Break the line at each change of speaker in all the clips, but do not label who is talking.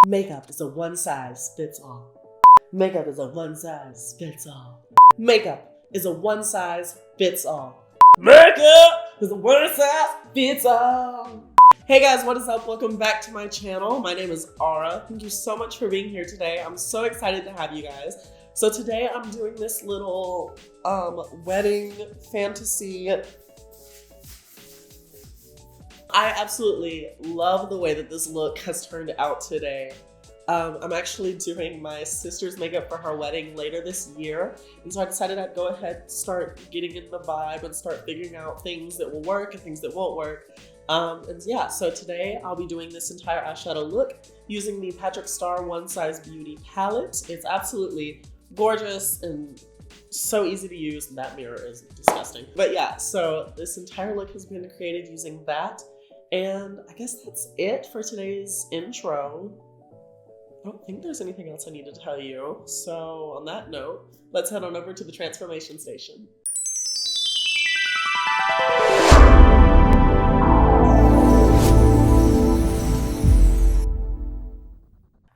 Makeup is a one size fits all. Makeup is a one size fits all. Makeup is a one size fits all. Makeup is a one size fits all. Hey guys, what is up? Welcome back to my channel. My name is ARA. Thank you so much for being here today. I'm so excited to have you guys. So today I'm doing this little wedding fantasy. I absolutely love the way that this look has turned out today. I'm actually doing my sister's makeup for her wedding later this year. And so I decided I'd go ahead and start getting in the vibe and start figuring out things that will work and things that won't work. And yeah, so today I'll be doing this entire eyeshadow look using the Patrick Star One Size Beauty palette. It's absolutely gorgeous and so easy to use, and that mirror is disgusting. But yeah, so this entire look has been created using that. And I guess that's it for today's intro. I don't think there's anything else I need to tell you. So on that note, let's head on over to the transformation station.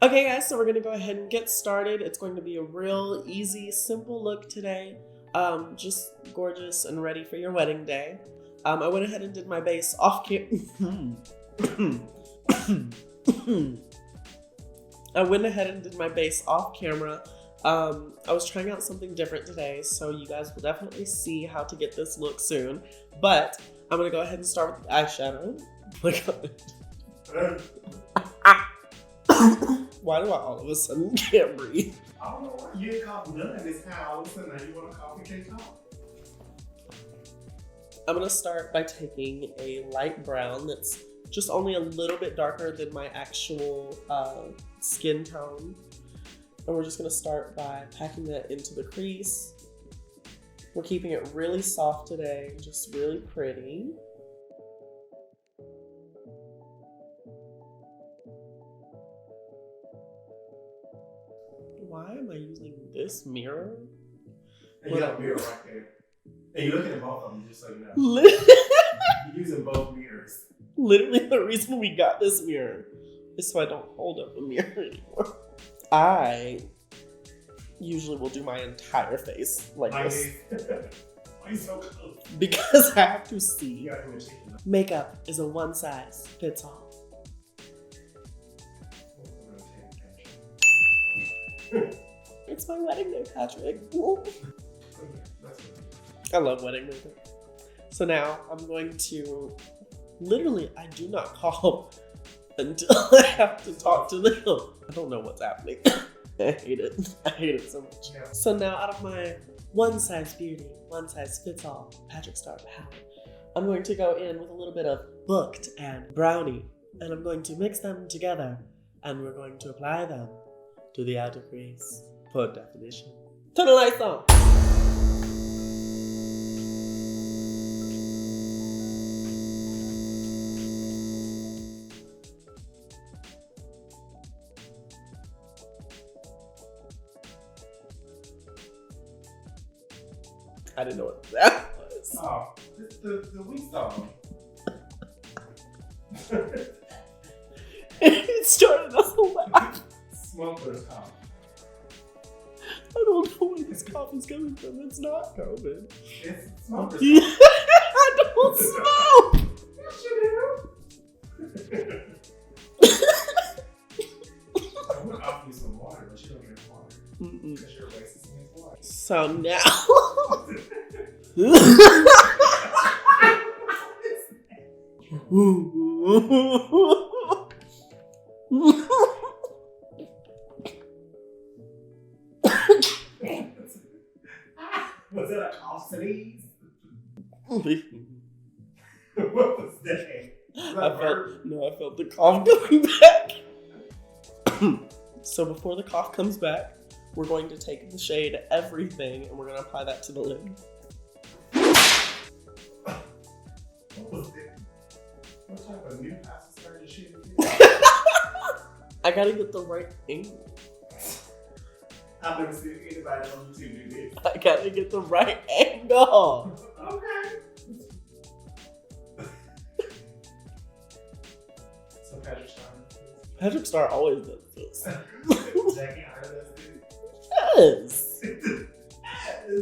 Okay guys, so we're gonna go ahead and get started. It's going to be a real easy, simple look today. Just gorgeous and ready for your wedding day. I went ahead and did my base off camera. I went ahead and did my base off camera. I was trying out something different today, so you guys will definitely see how to get this look soon. But I'm gonna go ahead and start with the eyeshadow. Why do I all of a sudden can't breathe?
I don't know why. You ain't called none of this how all of a sudden now you want to coffee cake talk.
I'm gonna start by taking a light brown that's just only a little bit darker than my actual skin tone. And we're just gonna start by packing that into the crease. We're keeping it really soft today, just really pretty. Why am I using this mirror?
And you got a mirror right there. And you're looking at both of them, just so you know. You're using both mirrors.
Literally the reason we got this mirror is so I don't hold up the mirror anymore. I usually will do my entire face like this.
Why are you so close?
Because I have to see.
You gotta do a chicken.
Makeup is a one size fits all. It's my wedding day, Patrick. I love wedding makeup. So now I'm going to, literally, I do not call until I have to talk to them. I don't know what's happening. I hate it. I hate it so much.
Yeah.
So now out of my one size beauty, one size fits all Patrick Star palette, I'm going to go in with a little bit of Booked and Brownie, and I'm going to mix them together, and we're going to apply them to the outer crease for definition. Turn the lights on. I didn't know what that was.
Oh, it's the weak song.
It started us a laugh.
Smoker's cough.
I don't know where this cough is coming from. It's not COVID.
It's smoker's
Yeah,
cough.
I don't smoke.
Yes, you do. I'm gonna offer you some water, but you don't drink water. Because you're wasting his water.
So now.
Was that a cough sneeze? What was that?
I felt the cough coming back. So before the cough comes back, we're going to take the shade Everything and we're going to apply that to the lid.
What was that? What type of new pasta started shit?
I gotta get the right angle.
I've never seen anybody on YouTube do this.
I gotta get the right angle.
Okay. So Patrick Star.
Patrick Star always does this.
Jackie Iron does it.
Yes.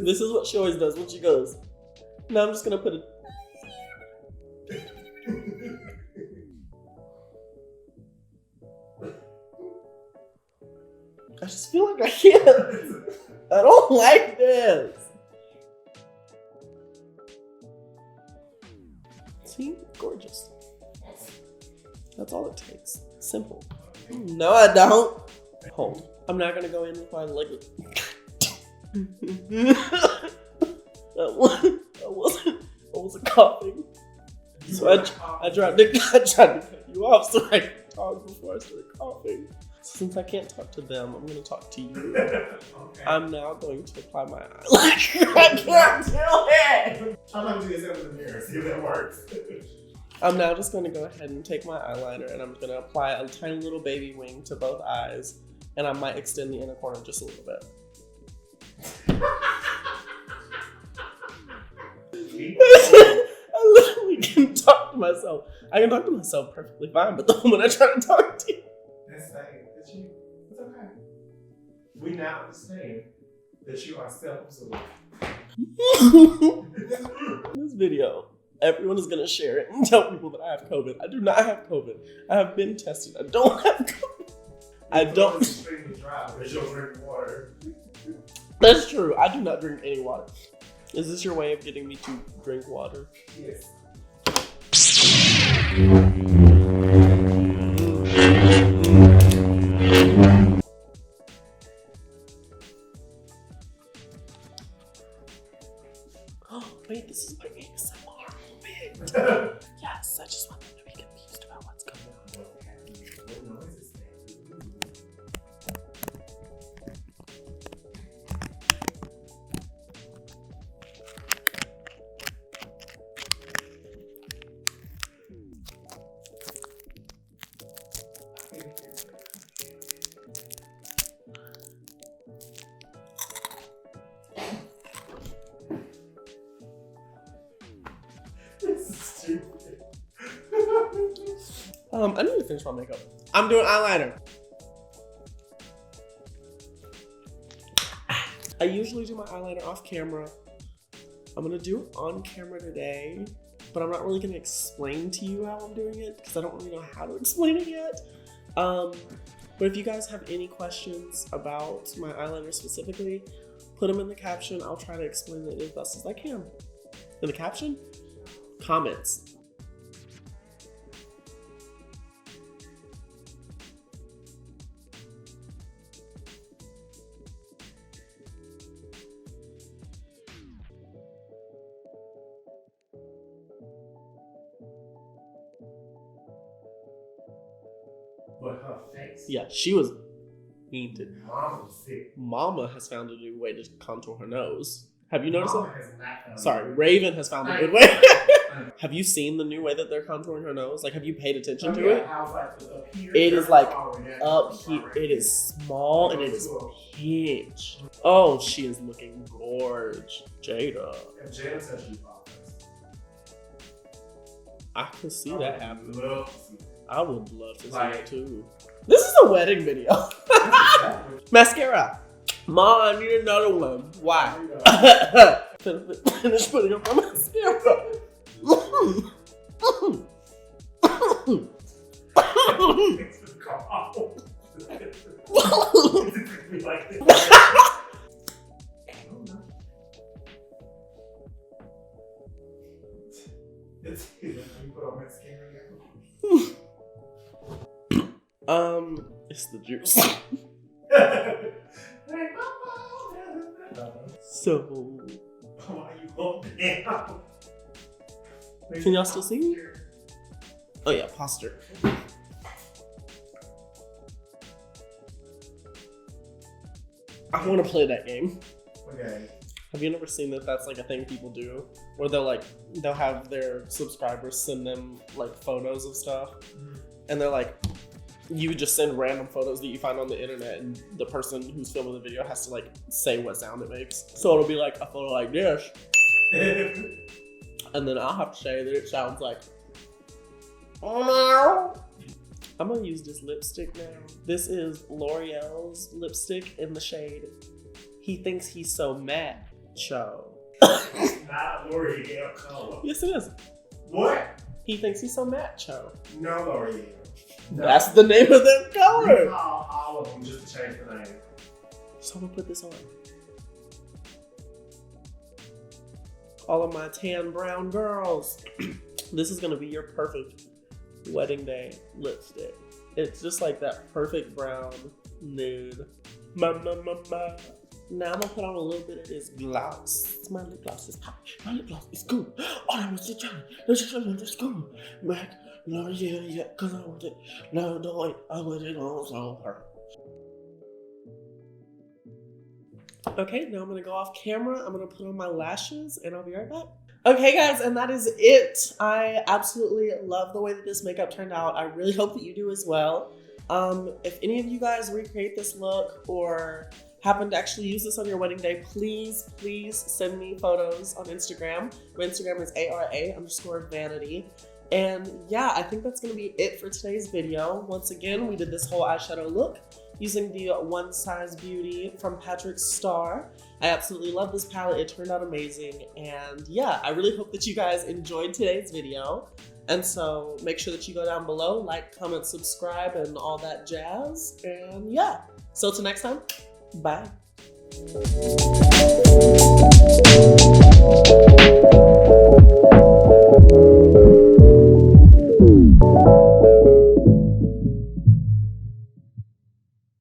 This is what she always does when she goes. Now I'm just gonna put it. I just feel like I can't. I don't like this. See? Gorgeous. That's all it takes. Simple. No, I don't. Hold. I'm not gonna go in with my leg. I wasn't coughing. So I tried to cut you off so I could talk before I started coughing. Since I can't talk to them, I'm going to talk to you. Okay. I'm now going to apply my eyeliner. I can't do it!
I'm not going to do this in the mirror, see if that works.
I'm now just going to go ahead and take my eyeliner and I'm going to apply a tiny little baby wing to both eyes. And I might extend the inner corner just a little bit. I literally can talk to myself. I can talk to myself perfectly fine, but the moment I try to talk to you.
That's fine. It's you. It's okay. We now understand that you are self-absorbed.
This video, everyone is gonna share it and tell people that I have COVID. I do not have COVID. I have been tested. I don't have COVID. I don't.
Extremely dry, but you'll drink water.
That's true. I do not drink any water. Is this your way of getting me to drink water?
Yes.
Oh, wait, this is my ASMR moment. Yes, I just want them to be confused about what's going on.
What noise is that? This is stupid.
I need to finish my makeup. I'm doing eyeliner. I usually do my eyeliner off camera. I'm gonna do it on camera today, but I'm not really gonna explain to you how I'm doing it because I don't really know how to explain it yet. But if you guys have any questions about my eyeliner specifically, put them in the caption. I'll try to explain it as best as I can. In the caption, comments.
But her face.
Yeah, she was mean to.
Mom was sick.
Mama has found a new way to contour her nose. Have you noticed
Mama
it?
has not found
Sorry,
it.
Raven has found a good way. Have you seen the new way that they're contouring her nose? Like, have you paid attention to it?
Up here,
It is like
right
up here. It is small and it is pinched. Oh, she is looking gorge. Jada.
If Jada says she's off,
I can see that happening.
love to see that.
I would love to see
Like-
it too. This is a wedding video. Mascara. Mom, I need another one. Why? Finish putting up my mascara. It's the juice. So, can y'all still see me? Oh yeah, posture. I want to play that game.
Okay.
Have you never seen that? That's like a thing people do, where they'll have their subscribers send them like photos of stuff, and they're like, you just send random photos that you find on the internet, and the person who's filming the video has to like say what sound it makes. So it'll be like a photo like this, and then I'll have to say that it sounds like. I'm gonna use this lipstick now. This is L'Oreal's lipstick in the shade He Thinks He's So Macho.
Not L'Oreal color.
Yes, it is.
What?
He Thinks He's So Macho.
No L'Oreal. No.
That's the name of their color.
We call all of them just to change the name.
So I'm gonna put this on. All of my tan brown girls. This is gonna be your perfect wedding day lipstick. It's just like that perfect brown nude. Ma. Now I'm gonna put on a little bit of this gloss. My lip gloss is hot. My lip gloss is good. All I want to try. Let's go. Mac, no, yeah, cause I want it. No, wait, I want it on so hard. Okay, now I'm gonna go off camera. I'm gonna put on my lashes and I'll be right back. Okay guys, and that is it. I absolutely love the way that this makeup turned out. I really hope that you do as well. If any of you guys recreate this look or happen to actually use this on your wedding day, please send me photos on Instagram. My Instagram is ARA_vanity. And yeah, I think that's gonna be it for today's video. Once again, we did this whole eyeshadow look using the One Size Beauty from Patrick Starr. I absolutely love this palette. It turned out amazing. And yeah, I really hope that you guys enjoyed today's video. And so make sure that you go down below, like, comment, subscribe, and all that jazz. And yeah, so till next time, bye.